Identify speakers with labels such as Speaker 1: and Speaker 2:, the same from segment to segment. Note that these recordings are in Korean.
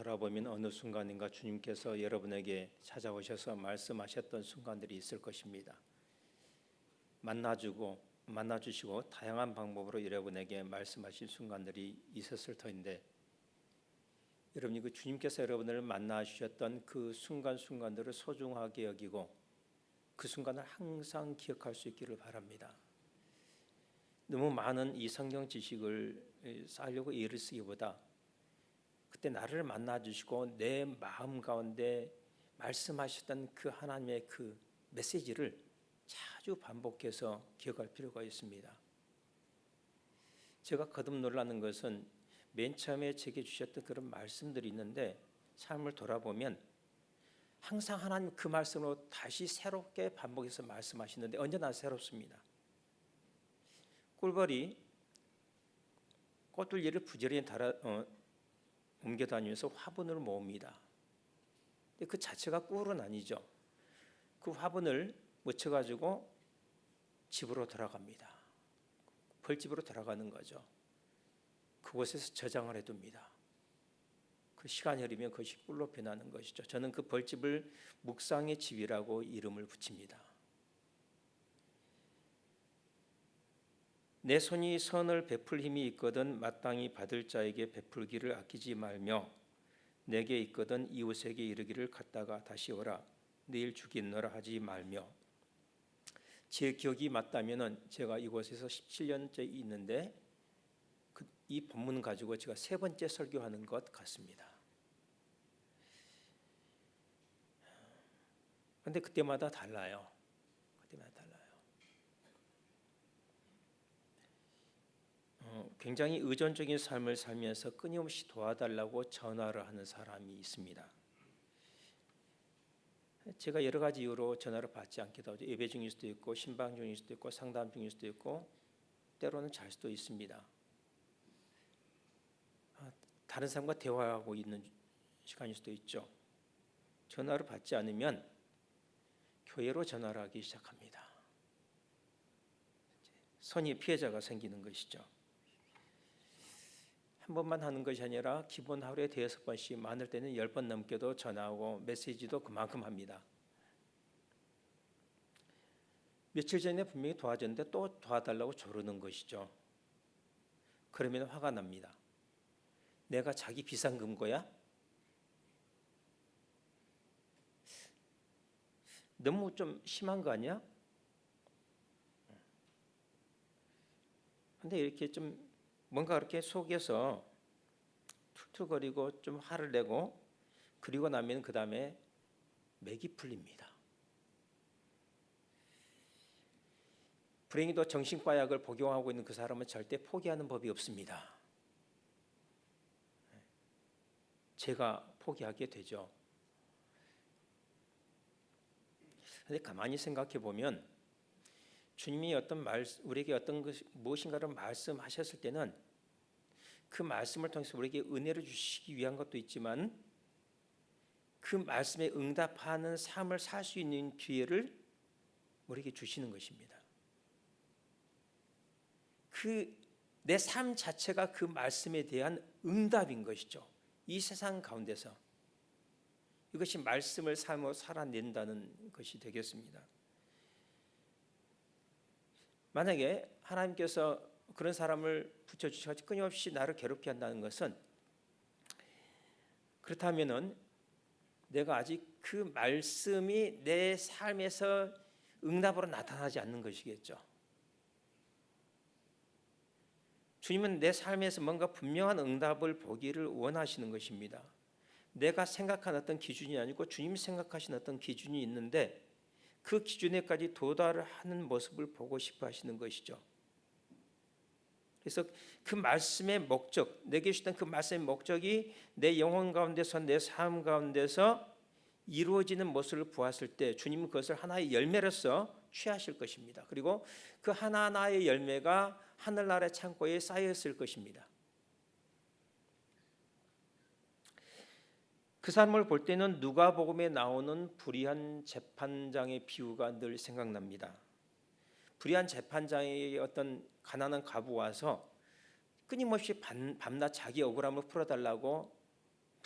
Speaker 1: 돌아보면 어느 순간인가 주님께서 여러분에게 찾아오셔서 말씀하셨던 순간들이 있을 것입니다. 만나주시고 다양한 방법으로 여러분에게 말씀하신 순간들이 있었을 터인데, 여러분이 그 주님께서 여러분을 만나주셨던 그 순간순간들을 소중하게 여기고 그 순간을 항상 기억할 수 있기를 바랍니다. 너무 많은 이 성경 지식을 쌓으려고 애를 쓰기보다 그때 나를 만나주시고 내 마음 가운데 말씀하셨던 그 하나님의 그 메시지를 자주 반복해서 기억할 필요가 있습니다. 제가 거듭 놀라는 것은 맨 처음에 제게 주셨던 그런 말씀들이 있는데, 삶을 돌아보면 항상 하나님 그 말씀으로 다시 새롭게 반복해서 말씀하시는데 언제나 새롭습니다. 꿀벌이 꽃들리를 부지런히 옮겨 다니면서 화분을 모읍니다. 근데 그 자체가 꿀은 아니죠. 그 화분을 묻혀가지고 집으로 돌아갑니다. 벌집으로 돌아가는 거죠. 그곳에서 저장을 해둡니다. 그 시간이 흐르면 그것이 꿀로 변하는 것이죠. 저는 그 벌집을 묵상의 집이라고 이름을 붙입니다. 내 손이 선을 베풀 힘이 있거든 마땅히 받을 자에게 베풀기를 아끼지 말며, 내게 있거든 이웃에게 이르기를 갔다가 다시 오라, 내일 주겠노라 하지 말며. 제 기억이 맞다면 제가 이곳에서 17년째 있는데 이 본문 가지고 제가 3번째 설교하는 것 같습니다. 그런데 그때마다 달라요. 굉장히 의존적인 삶을 살면서 끊임없이 도와달라고 전화를 하는 사람이 있습니다. 제가 여러 가지 이유로 전화를 받지 않기도 하죠. 예배 중일 수도 있고, 신방 중일 수도 있고, 상담 중일 수도 있고, 때로는 잘 수도 있습니다. 다른 사람과 대화하고 있는 시간일 수도 있죠. 전화를 받지 않으면 교회로 전화를 하기 시작합니다. 선의 피해자가 생기는 것이죠. 한 번만 하는 것이 아니라 기본 하루에 5번씩, 많을 때는 10번 넘게도 전화하고 메시지도 그만큼 합니다. 며칠 전에 분명히 도와줬는데 또 도와달라고 조르는 것이죠. 그러면 화가 납니다. 내가 자기 비상금고야? 너무 좀 심한 거 아니야? 근데 이렇게 좀 뭔가 그렇게 속에서 툴툴거리고 좀 화를 내고 그리고 나면 그 다음에 맥이 풀립니다. 불행히도 정신과 약을 복용하고 있는 그 사람은 절대 포기하는 법이 없습니다. 제가 포기하게 되죠. 그런데 가만히 생각해 보면 주님이 우리에게 어떤 무엇인가를 말씀하셨을 때는 그 말씀을 통해서 우리에게 은혜를 주시기 위한 것도 있지만 그 말씀에 응답하는 삶을 살 수 있는 기회를 우리에게 주시는 것입니다. 내 삶 자체가 그 말씀에 대한 응답인 것이죠. 이 세상 가운데서 이것이 말씀을 삶으로 살아낸다는 것이 되겠습니다. 만약에 하나님께서 그런 사람을 붙여주셔서 끊임없이 나를 괴롭게 한다는 것은, 그렇다면 내가 아직 그 말씀이 내 삶에서 응답으로 나타나지 않는 것이겠죠. 주님은 내 삶에서 뭔가 분명한 응답을 보기를 원하시는 것입니다. 내가 생각한 어떤 기준이 아니고 주님이 생각하신 어떤 기준이 있는데 그 기준에까지 도달을 하는 모습을 보고 싶어 하시는 것이죠. 그래서 그 말씀의 목적, 내게 주셨던 그 말씀의 목적이 내 영혼 가운데서, 내 삶 가운데서 이루어지는 모습을 보았을 때 주님은 그것을 하나의 열매로서 취하실 것입니다. 그리고 그 하나하나의 열매가 하늘나라의 창고에 쌓였을 것입니다. 그 사람을 볼 때는 누가복음에 나오는 불의한 재판장의 비유가 늘 생각납니다. 불의한 재판장의 어떤 가난한 과부 와서 끊임없이 밤낮 자기 억울함을 풀어달라고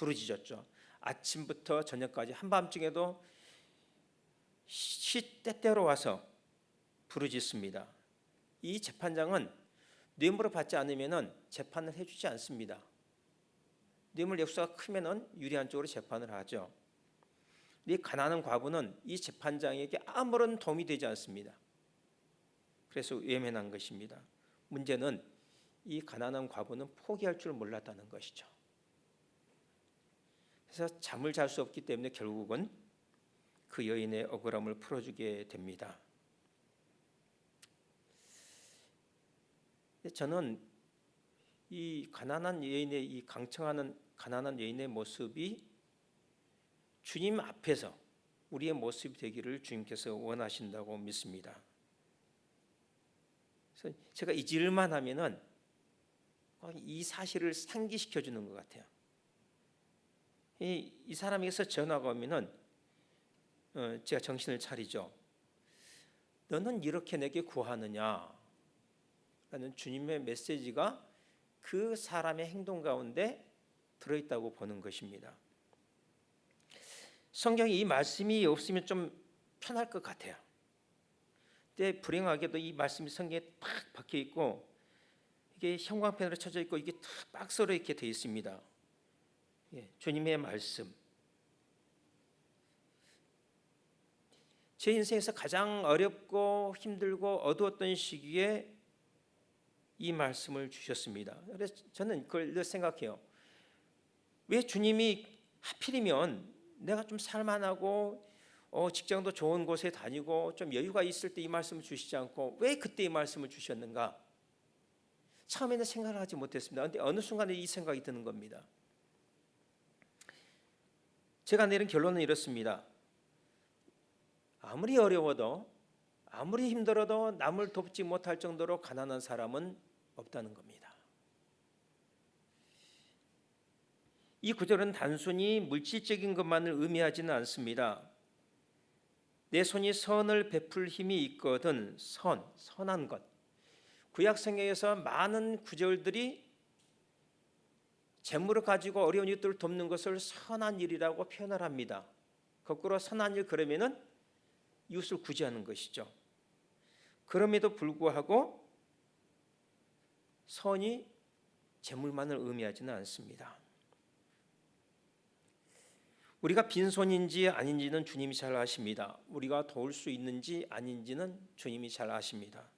Speaker 1: 부르짖었죠. 아침부터 저녁까지 한밤중에도 시때때로 와서 부르짖습니다. 이 재판장은 뇌물을 받지 않으면 재판을 해주지 않습니다. 뇌물 액수가 크면 유리한 쪽으로 재판을 하죠. 이 가난한 과부는 이 재판장에게 아무런 도움이 되지 않습니다. 그래서 외면한 것입니다. 문제는 이 가난한 과부는 포기할 줄 몰랐다는 것이죠. 그래서 잠을 잘 수 없기 때문에 결국은 그 여인의 억울함을 풀어주게 됩니다. 저는 이 가난한 여인의 이 강청하는 가난한 여인의 모습이 주님 앞에서 우리의 모습이 되기를 주님께서 원하신다고 믿습니다. 그래서 제가 잊을만 하면은 이 사실을 상기시켜 주는 것 같아요. 이 사람에게서 전화가 오면은 제가 정신을 차리죠. 너는 이렇게 내게 구하느냐? 라는 주님의 메시지가 그 사람의 행동 가운데 들어있다고 보는 것입니다. 성경에 이 말씀이 없으면 좀 편할 것 같아요. 근데 불행하게도 이 말씀이 성경에 탁 박혀 있고 이게 형광펜으로 쳐져 있고 이게 탁 박스로 이렇게 되어 있습니다. 주님의 말씀. 제 인생에서 가장 어렵고 힘들고 어두웠던 시기에 이 말씀을 주셨습니다. 그래서 저는 그걸 늘 생각해요. 왜 주님이 하필이면 내가 좀 살만하고 직장도 좋은 곳에 다니고 좀 여유가 있을 때 이 말씀을 주시지 않고 왜 그때 이 말씀을 주셨는가? 처음에는 생각을 하지 못했습니다. 그런데 어느 순간에 이 생각이 드는 겁니다. 제가 내린 결론은 이렇습니다. 아무리 어려워도 아무리 힘들어도 남을 돕지 못할 정도로 가난한 사람은 없다는 겁니다. 이 구절은 단순히 물질적인 것만을 의미하지는 않습니다. 내 손이 선을 베풀 힘이 있거든 선한 것. 구약 성경에서 많은 구절들이 재물을 가지고 어려운 이웃들을 돕는 것을 선한 일이라고 표현을 합니다. 거꾸로 선한 일 그러면은 이웃을 구제하는 것이죠. 그럼에도 불구하고 선이 재물만을 의미하지는 않습니다. 우리가 빈손인지 아닌지는 주님이 잘 아십니다. 우리가 도울 수 있는지 아닌지는 주님이 잘 아십니다.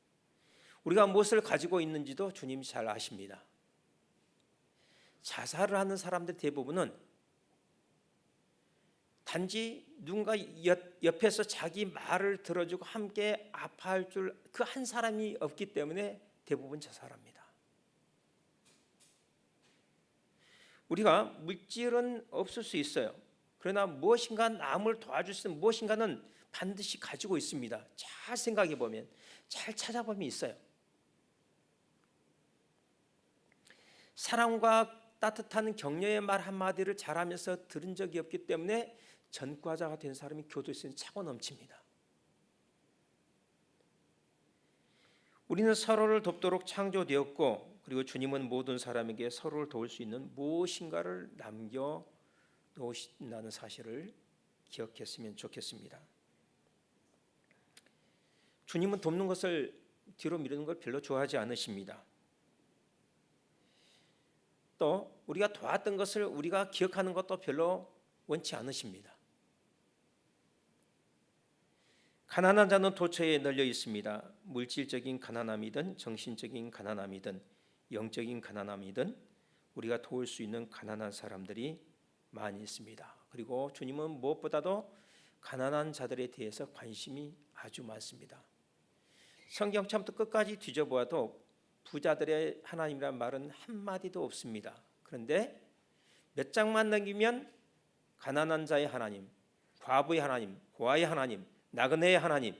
Speaker 1: 우리가 무엇을 가지고 있는지도 주님이 잘 아십니다. 자살을 하는 사람들 대부분은 단지 누군가 옆에서 자기 말을 들어주고 함께 아파할 줄 그 한 사람이 없기 때문에 대부분 자살합니다. 우리가 물질은 없을 수 있어요. 그러나 무엇인가 남을 도와줄 수 있는 무엇인가는 반드시 가지고 있습니다. 잘 생각해 보면, 잘 찾아보면 있어요. 사랑과 따뜻한 격려의 말 한마디를 잘하면서 들은 적이 없기 때문에 전과자가 된 사람이 교도소에 차고 넘칩니다. 우리는 서로를 돕도록 창조되었고 그리고 주님은 모든 사람에게 서로를 도울 수 있는 무엇인가를 남겨놓으신다는 사실을 기억했으면 좋겠습니다. 주님은 돕는 것을 뒤로 미루는 걸 별로 좋아하지 않으십니다. 또 우리가 도왔던 것을 우리가 기억하는 것도 별로 원치 않으십니다. 가난한 자는 도처에 널려 있습니다. 물질적인 가난함이든 정신적인 가난함이든 영적인 가난함이든 우리가 도울 수 있는 가난한 사람들이 많이 있습니다. 그리고 주님은 무엇보다도 가난한 자들에 대해서 관심이 아주 많습니다. 성경 처음부터 끝까지 뒤져보아도 부자들의 하나님이란 말은 한마디도 없습니다. 그런데 몇 장만 넘기면 가난한 자의 하나님, 과부의 하나님, 고아의 하나님, 나그네의 하나님,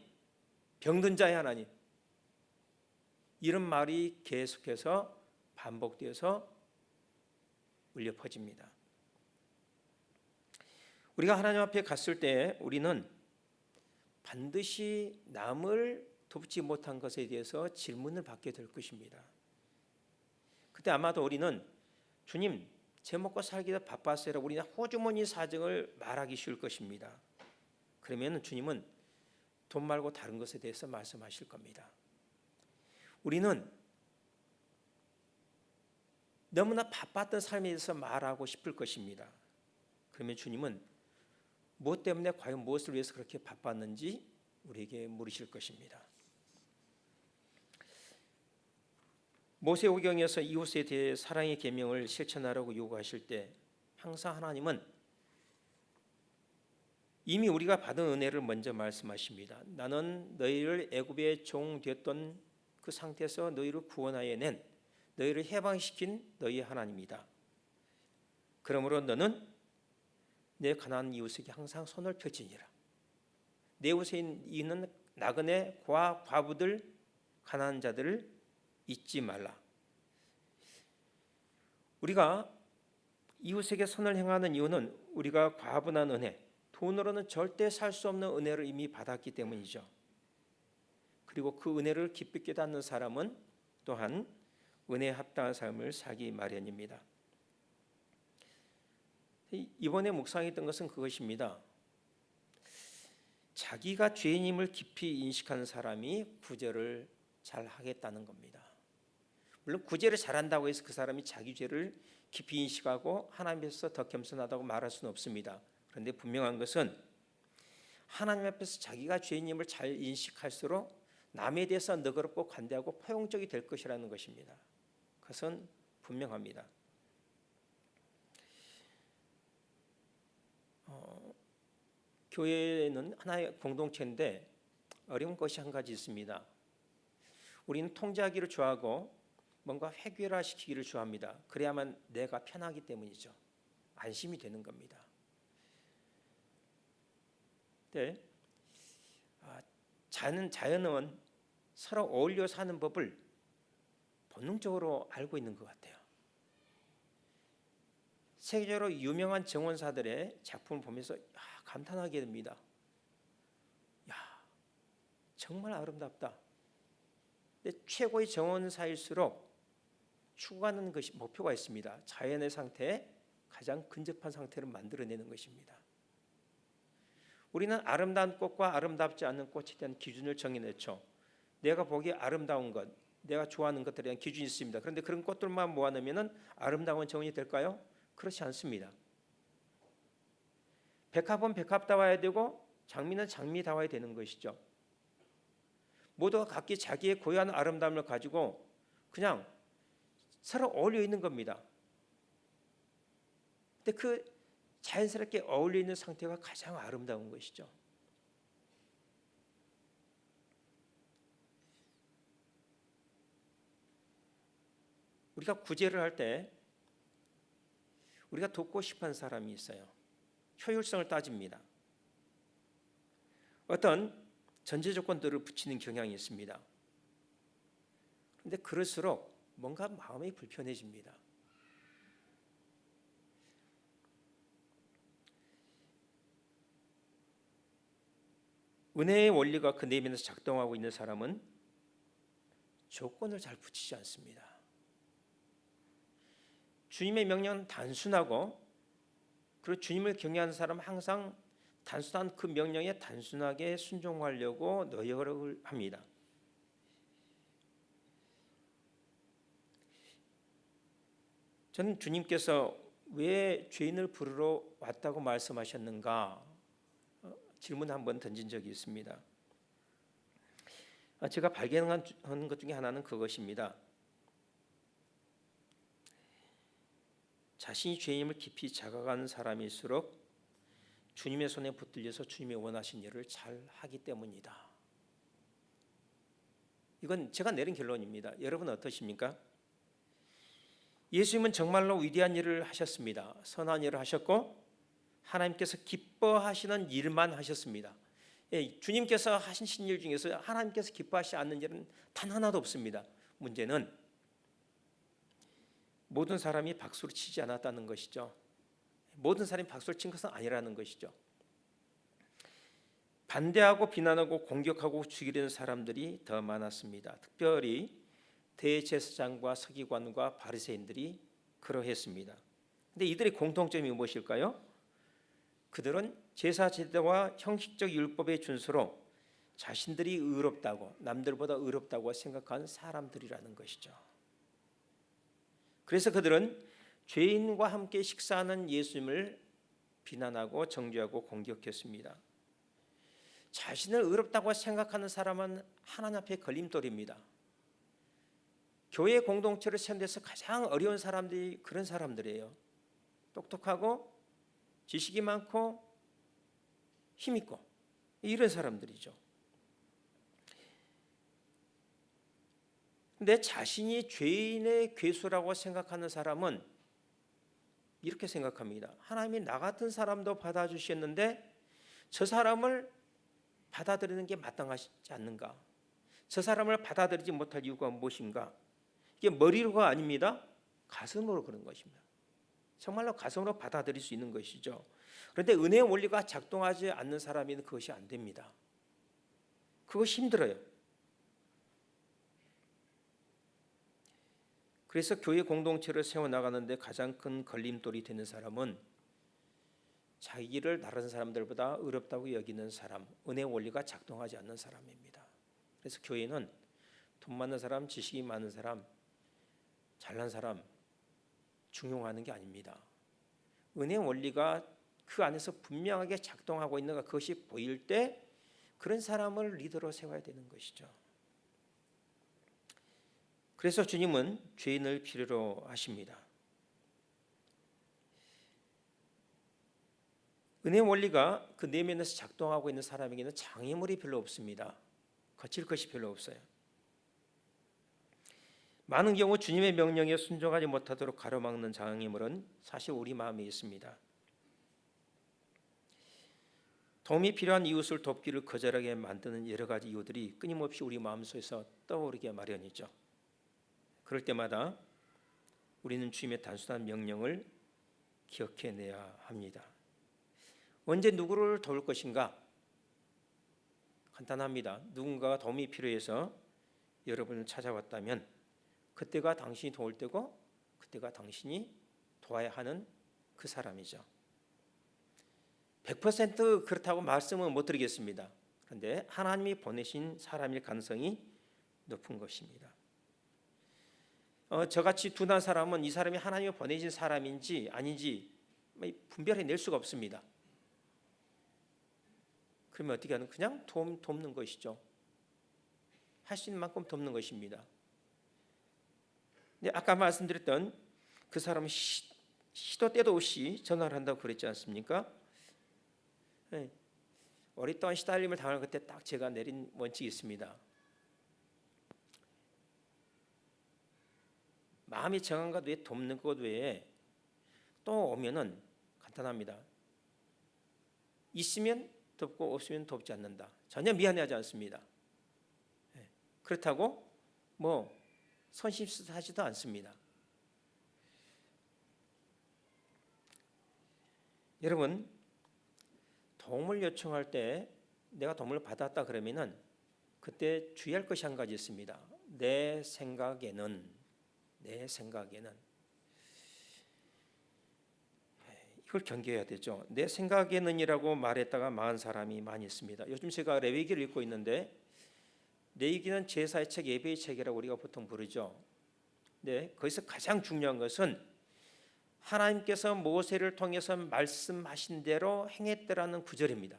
Speaker 1: 병든 자의 하나님, 이런 말이 계속해서 반복되어서 울려 퍼집니다. 우리가 하나님 앞에 갔을 때 우리는 반드시 남을 돕지 못한 것에 대해서 질문을 받게 될 것입니다. 그때 아마도 우리는 주님, 제 먹고 살기도 바빴어요. 우리는 호주머니 사정을 말하기 쉬울 것입니다. 그러면 주님은 돈 말고 다른 것에 대해서 말씀하실 겁니다. 우리는 너무나 바빴던 삶에 대해서 말하고 싶을 것입니다. 그러면 주님은 무엇 때문에 과연 무엇을 위해서 그렇게 바빴는지 우리에게 물으실 것입니다. 모세오경에서 이웃에 대해 사랑의 계명을 실천하라고 요구하실 때 항상 하나님은 이미 우리가 받은 은혜를 먼저 말씀하십니다. 나는 너희를 애굽의 종 됐던 그 상태에서 너희를 구원하여 낸, 너희를 해방시킨 너희의 하나님이다. 그러므로 너는 내 가난한 이웃에게 항상 손을 펼치니라. 내 이웃에 있는 나그네 과부들 가난한 자들을 잊지 말라. 우리가 이웃에게 선을 행하는 이유는 우리가 과분한 은혜, 돈으로는 절대 살 수 없는 은혜를 이미 받았기 때문이죠. 그리고 그 은혜를 깊이 깨닫는 사람은 또한 은혜에 합당한 삶을 살기 마련입니다. 이번에 묵상했던 것은 그것입니다. 자기가 죄인임을 깊이 인식하는 사람이 구제를 잘 하겠다는 겁니다. 물론 구제를 잘한다고 해서 그 사람이 자기 죄를 깊이 인식하고 하나님 앞에서 더 겸손하다고 말할 수는 없습니다. 그런데 분명한 것은 하나님 앞에서 자기가 죄인임을 잘 인식할수록 남에 대해서 너그럽고 관대하고 포용적이 될 것이라는 것입니다. 그것은 분명합니다. 교회는 하나의 공동체인데 어려운 것이 한 가지 있습니다. 우리는 통제하기를 좋아하고 뭔가 획일화시키기를 좋아합니다. 그래야만 내가 편하기 때문이죠. 안심이 되는 겁니다. 네. 자연은 서로 어울려 사는 법을 본능적으로 알고 있는 것 같아요. 세계적으로 유명한 정원사들의 작품을 보면서 감탄하게 됩니다. 야, 정말 아름답다. 근데 최고의 정원사일수록 추구하는 것이 목표가 있습니다. 자연의 상태에 가장 근접한 상태를 만들어내는 것입니다. 우리는 아름다운 꽃과 아름답지 않은 꽃에 대한 기준을 정해냈죠. 내가 보기에 아름다운 것, 내가 좋아하는 것들에 대한 기준이 있습니다. 그런데 그런 꽃들만 모아놓으면 아름다운 정원이 될까요? 그렇지 않습니다. 백합은 백합다워야 되고 장미는 장미다워야 되는 것이죠. 모두가 각기 자기의 고유한 아름다움을 가지고 그냥 서로 어울려 있는 겁니다. 근데 그 자연스럽게 어울려 있는 상태가 가장 아름다운 것이죠. 우리가 구제를 할 때 우리가 돕고 싶은 사람이 있어요. 효율성을 따집니다. 어떤 전제 조건들을 붙이는 경향이 있습니다. 그런데 그럴수록 뭔가 마음이 불편해집니다. 은혜의 원리가 그 내면에서 작동하고 있는 사람은 조건을 잘 붙이지 않습니다. 주님의 명령은 단순하고 그리고 주님을 경외하는 사람은 항상 단순한 그 명령에 단순하게 순종하려고 노력을 합니다. 저는 주님께서 왜 죄인을 부르러 왔다고 말씀하셨는가 질문 한번 던진 적이 있습니다. 제가 발견한 것 중에 하나는 그것입니다. 자신이 죄인임을 깊이 자각하는 사람일수록 주님의 손에 붙들려서 주님이 원하신 일을 잘 하기 때문이다. 이건 제가 내린 결론입니다. 여러분 어떠십니까? 예수님은 정말로 위대한 일을 하셨습니다. 선한 일을 하셨고 하나님께서 기뻐하시는 일만 하셨습니다. 주님께서 하신 일 중에서 하나님께서 기뻐하시지 않는 일은 단 하나도 없습니다. 문제는 모든 사람이 박수를 치지 않았다는 것이죠. 모든 사람이 박수를 친 것은 아니라는 것이죠. 반대하고 비난하고 공격하고 죽이려는 사람들이 더 많았습니다. 특별히 대제사장과 서기관과 바리새인들이 그러했습니다. 근데 이들의 공통점이 무엇일까요? 그들은 제사 제도와 형식적 율법의 준수로 자신들이 의롭다고, 남들보다 의롭다고 생각한 사람들이라는 것이죠. 그래서 그들은 죄인과 함께 식사하는 예수님을 비난하고 정죄하고 공격했습니다. 자신을 의롭다고 생각하는 사람은 하나님 앞에 걸림돌입니다. 교회 공동체를 세우는 데서 가장 어려운 사람들이 그런 사람들이에요. 똑똑하고 지식이 많고 힘 있고 이런 사람들이죠. 근데 자신이 죄인의 괴수라고 생각하는 사람은 이렇게 생각합니다. 하나님이 나 같은 사람도 받아주셨는데 저 사람을 받아들이는 게 마땅하지 않는가? 저 사람을 받아들이지 못할 이유가 무엇인가? 이게 머리로가 아닙니다. 가슴으로 그런 것입니다. 정말로 가슴으로 받아들일 수 있는 것이죠. 그런데 은혜의 원리가 작동하지 않는 사람에는 그것이 안 됩니다. 그것이 힘들어요. 그래서 교회 공동체를 세워나가는데 가장 큰 걸림돌이 되는 사람은 자기를 다른 사람들보다 의롭다고 여기는 사람, 은혜의 원리가 작동하지 않는 사람입니다. 그래서 교회는 돈 많은 사람, 지식이 많은 사람, 잘난 사람 중용하는 게 아닙니다. 은혜의 원리가 그 안에서 분명하게 작동하고 있는가 그것이 보일 때 그런 사람을 리더로 세워야 되는 것이죠. 그래서 주님은 죄인을 필요로 하십니다. 은혜의 원리가 그 내면에서 작동하고 있는 사람에게는 장애물이 별로 없습니다. 거칠 것이 별로 없어요. 많은 경우 주님의 명령에 순종하지 못하도록 가로막는 장애물은 사실 우리 마음에 있습니다. 도움이 필요한 이웃을 돕기를 거절하게 만드는 여러 가지 이유들이 끊임없이 우리 마음속에서 떠오르게 마련이죠. 그럴 때마다 우리는 주님의 단순한 명령을 기억해내야 합니다. 언제 누구를 도울 것인가? 간단합니다. 누군가가 도움이 필요해서 여러분을 찾아왔다면 그때가 당신이 도울 때고 그때가 당신이 도와야 하는 그 사람이죠. 100% 그렇다고 말씀은 못 드리겠습니다. 그런데 하나님이 보내신 사람일 가능성이 높은 것입니다. 저같이 둔한 사람은 이 사람이 하나님이 보내신 사람인지 아닌지 분별해낼 수가 없습니다. 그러면 어떻게 하는? 그냥 돕는 것이죠. 할 수 있는 만큼 돕는 것입니다. 근데 아까 말씀드렸던 그 사람은 시도 때도 없이 전화를 한다고 그랬지 않습니까? 네. 오랫동안 시달림을 당할 그때 딱 제가 내린 원칙이 있습니다. 마음이 정한 것 외에 돕는 것 외에 또 오면은 간단합니다. 있으면 돕고 없으면 돕지 않는다. 전혀 미안해하지 않습니다. 그렇다고 선심하지도 않습니다. 여러분, 도움을 요청할 때 내가 도움을 받았다 그러면은 그때 주의할 것이 한 가지 있습니다. 내 생각에는 이걸 경계해야 되죠. 내 생각에는이라고 말했다가 망한 사람이 많이 있습니다. 요즘 제가 레위기를 읽고 있는데 레위기는 제사의 책, 예배의 책이라고 우리가 보통 부르죠. 네, 거기서 가장 중요한 것은 하나님께서 모세를 통해서 말씀하신 대로 행했더라는 구절입니다.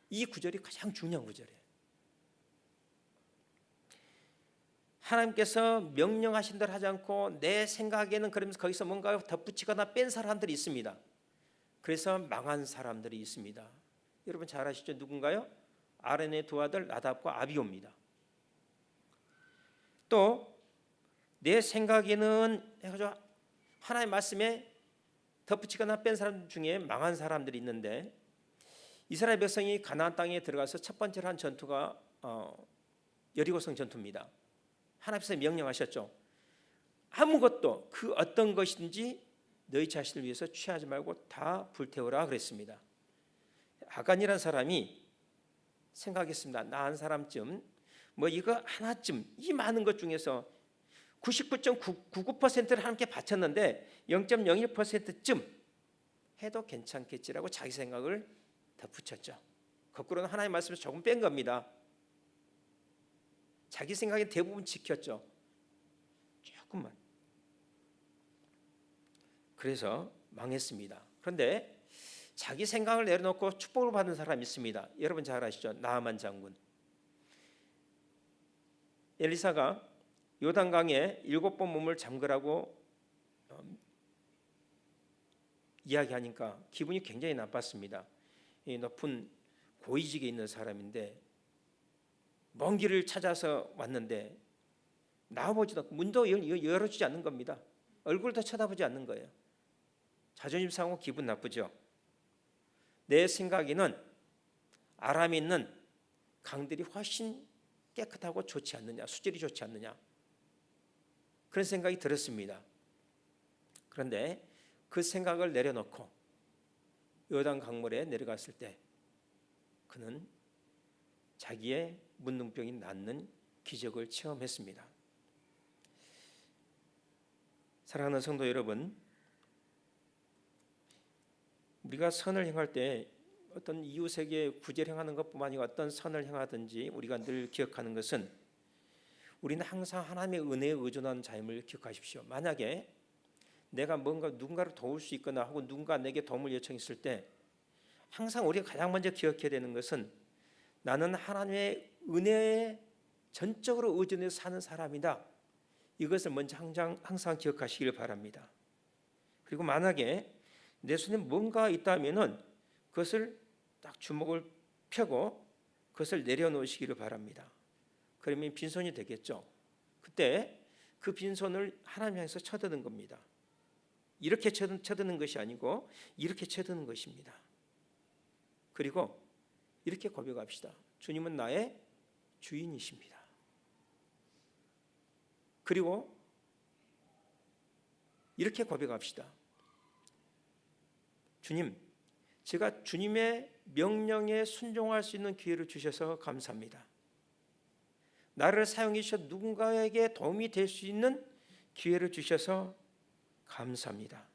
Speaker 1: 이 구절이 가장 중요한 구절이에요. 하나님께서 명령하신 대로 하지 않고 내 생각에는 그러면서 거기서 뭔가 덧붙이거나 뺀 사람들이 있습니다. 그래서 망한 사람들이 있습니다. 여러분 잘 아시죠? 누군가요? 아론의 두 아들 나답과 아비오입니다. 또 내 생각에는 해가지고 하나님의 말씀에 덧붙이거나 뺀 사람 중에 망한 사람들이 있는데 이스라엘 백성이 가나안 땅에 들어가서 첫 번째로 한 전투가 여리고성 전투입니다. 하나님께서 명령하셨죠. 아무것도 그 어떤 것인지 너희 자신을 위해서 취하지 말고 다 불태우라 그랬습니다. 아간이라는 사람이 생각했습니다. 나 한 사람쯤 이거 하나쯤 이 많은 것 중에서 99.99%를 함께 바쳤는데 0.01%쯤 해도 괜찮겠지라고 자기 생각을 덧붙였죠. 거꾸로는 하나님의 말씀에서 조금 뺀 겁니다. 자기 생각이 대부분 지켰죠. 조금만. 그래서 망했습니다. 그런데 자기 생각을 내려놓고 축복을 받은 사람이 있습니다. 여러분 잘 아시죠? 나아만 장군. 엘리사가 요단강에 7번 몸을 잠그라고 이야기하니까 기분이 굉장히 나빴습니다. 이 높은 고위직에 있는 사람인데 먼 길을 찾아서 왔는데 나와보지도 않고 문도 열어주지 않는 겁니다. 얼굴도 쳐다보지 않는 거예요. 자존심 상하고 기분 나쁘죠. 내 생각에는 아람에 있는 강들이 훨씬 깨끗하고 좋지 않느냐, 수질이 좋지 않느냐, 그런 생각이 들었습니다. 그런데 그 생각을 내려놓고 요단 강물에 내려갔을 때 그는 자기의 문둥병이 낫는 기적을 체험했습니다. 사랑하는 성도 여러분, 우리가 선을 행할 때 어떤 이웃에게 구제를 행하는 것뿐만 아니라 어떤 선을 행하든지 우리가 늘 기억하는 것은 우리는 항상 하나님의 은혜에 의존하는 자임을 기억하십시오. 만약에 내가 뭔가 누군가를 도울 수 있거나 혹은 누군가 내게 도움을 요청했을 때 항상 우리가 가장 먼저 기억해야 되는 것은 나는 하나님의 은혜에 전적으로 의존해서 사는 사람이다. 이것을 먼저 항상 기억하시길 바랍니다. 그리고 만약에 내 손에 뭔가 있다면은 그것을 딱 주먹을 펴고 그것을 내려놓으시기를 바랍니다. 그러면 빈손이 되겠죠. 그때 그 빈손을 하나님 향해서 쳐드는 겁니다. 이렇게 쳐드는 것이 아니고 이렇게 쳐드는 것입니다. 그리고 이렇게 고백합시다. 주님은 나의 주인이십니다. 그리고 이렇게 고백합시다. 주님, 제가 주님의 명령에 순종할 수 있는 기회를 주셔서 감사합니다. 나를 사용해 주셔서 누군가에게 도움이 될 수 있는 기회를 주셔서 감사합니다.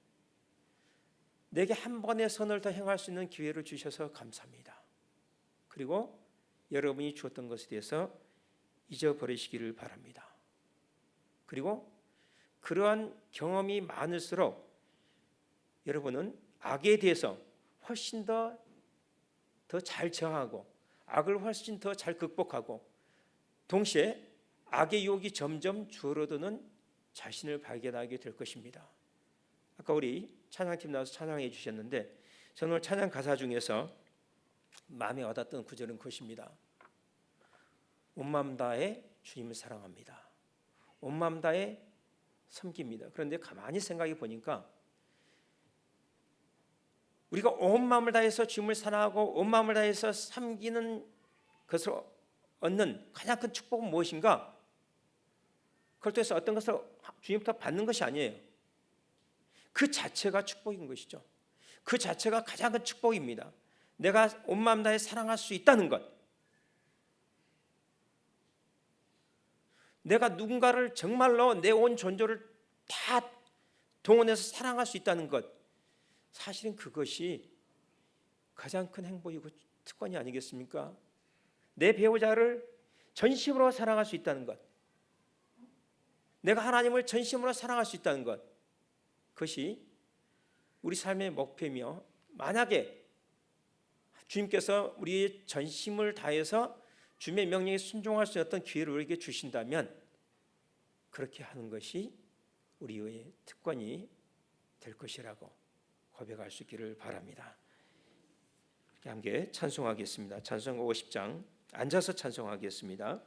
Speaker 1: 내게 한 번의 선을 더 행할 수 있는 기회를 주셔서 감사합니다. 그리고 여러분이 주었던 것에 대해서 잊어버리시기를 바랍니다. 그리고 그러한 경험이 많을수록 여러분은 악에 대해서 훨씬 더 잘 저항하고 악을 훨씬 더 잘 극복하고 동시에 악의 유혹이 점점 줄어드는 자신을 발견하게 될 것입니다. 아까 우리 찬양팀 나와서 찬양해 주셨는데 저는 오늘 찬양 가사 중에서 마음에 와닿던 구절은 그것입니다. 온 마음 다해 주님을 사랑합니다. 온 마음 다해 섬깁니다. 그런데 가만히 생각해 보니까 우리가 온 마음을 다해서 주님을 사랑하고 온 마음을 다해서 섬기는 것을 얻는 가장 큰 축복은 무엇인가? 그걸 통해서 어떤 것을 주님부터 받는 것이 아니에요. 그 자체가 축복인 것이죠. 그 자체가 가장 큰 축복입니다. 내가 온 마음 다해 사랑할 수 있다는 것, 내가 누군가를 정말로 내 온 존재를 다 동원해서 사랑할 수 있다는 것, 사실은 그것이 가장 큰 행복이고 특권이 아니겠습니까? 내 배우자를 전심으로 사랑할 수 있다는 것, 내가 하나님을 전심으로 사랑할 수 있다는 것, 그것이 우리 삶의 목표이며 만약에 주님께서 우리의 전심을 다해서 주님의 명령에 순종할 수 있는 어떤 기회를 우리에게 주신다면 그렇게 하는 것이 우리의 특권이 될 것이라고 고백할 수 있기를 바랍니다. 함께 찬송하겠습니다. 찬송 50장 앉아서 찬송하겠습니다.